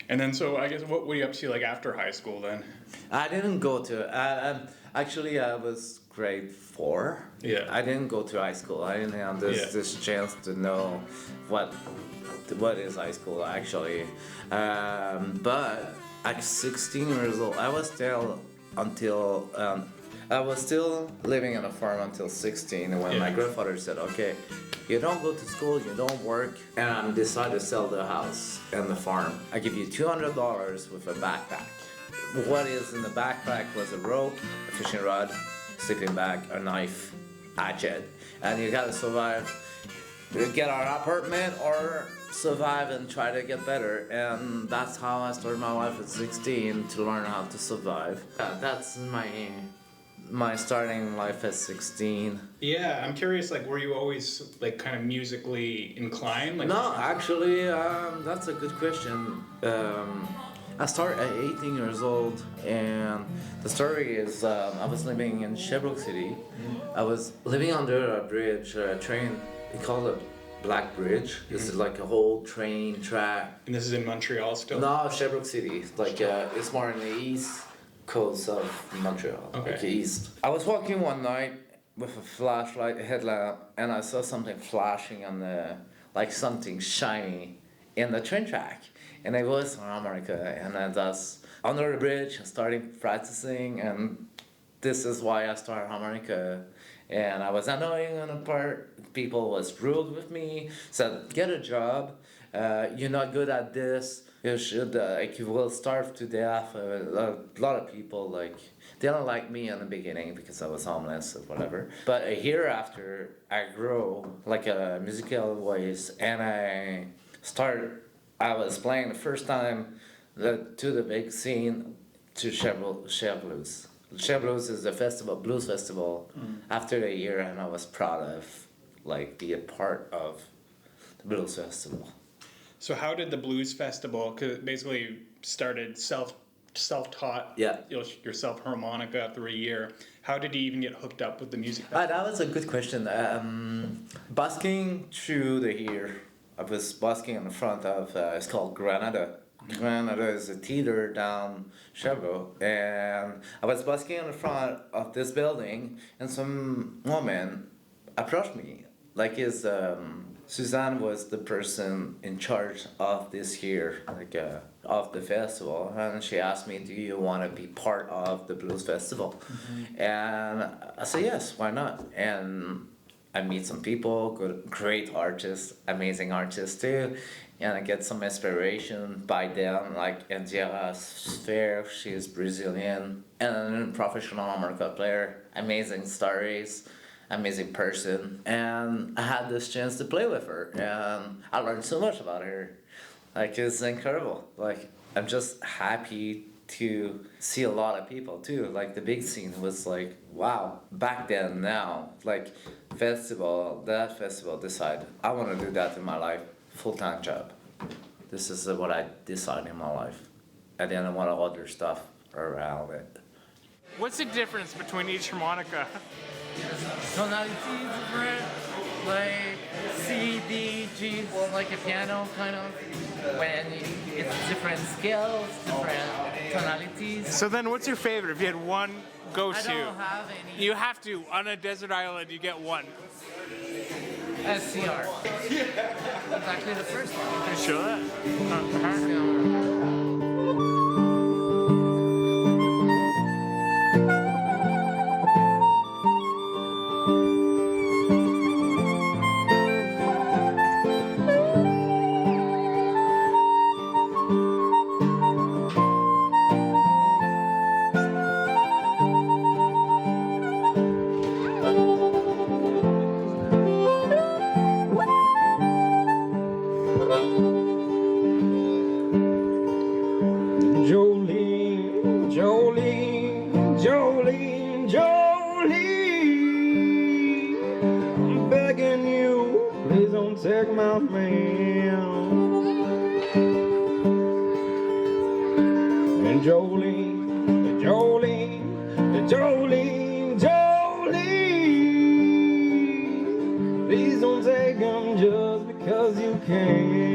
And then, so I guess, what were you up to like after high school then? I didn't go to. Actually, I was grade 4. Yeah. I didn't go to high school. I didn't have this chance to know what is high school actually. But at 16 years old, I was still until. I was still living on a farm until 16 when my grandfather said, okay, you don't go to school, you don't work, and I decided to sell the house and the farm. I give you $200 with a backpack. What is in the backpack was a rope, a fishing rod, sleeping bag, a knife, hatchet, and you gotta survive. Get our apartment or survive and try to get better, and that's how I started my life at 16 to learn how to survive. That's my starting life at 16. Yeah, I'm curious, like, were you always, like, kind of musically inclined? Like, No, actually, that's a good question. I started at 18 years old, and the story is I was living in Sherbrooke City. I was living under a bridge, a train, they call it Black Bridge. This is like a whole train track. And this is in Montreal still? No, Sherbrooke City. Like, it's more in the east coast of Montreal, like east. I was walking one night with a flashlight, a headlamp, and I saw something flashing on like something shiny in the train track. And it was a harmonica, and I was under the bridge, starting practicing, and this is why I started harmonica. And I was annoying on a part, people was rude with me, said, get a job, you're not good at this, you should, like, you will starve to death. A lot of people, like, they don't like me in the beginning because I was homeless or whatever. But a year after, I grew like a musical voice, and I was playing the first time to the big scene to Chef Blues. Chef Blues is a festival, blues festival. After a year, and I was proud of, like, be a part of the blues festival. So how did the blues festival, because basically started self-taught yourself harmonica after a year, how did you even get hooked up with the music festival? That was a good question. Busking through the year, I was busking in the front of, it's called Granada. Granada is a theater down Sherbrooke, and I was busking in the front of this building, and some woman approached me. Like, Suzanne was the person in charge of this year, like, of the festival, and she asked me, do you want to be part of the blues festival? And I said, yes, why not? And I meet some people, great artists, amazing artists too, and I get some inspiration by them, like Indira Sphere, she is Brazilian, and a professional harmonica player, amazing stories, amazing person, and I had this chance to play with her, and I learned so much about her. Like, it's incredible. Like, I'm just happy to see a lot of people too. Like, the big scene was like, wow. Back then, now, like, that festival decided, I want to do that in my life, full-time job. This is what I decided in my life. I didn't want other stuff around it. What's the difference between each harmonica? Tonality is different, like C, D, G, like a piano kind of, when it's different scales, different tonalities. So then what's your favorite if you had one go-to? I don't have any. You have to, on a desert island, you get one. SCR. Exactly the first one. You sure that? Take my man. And Jolene, please don't take him just because you can.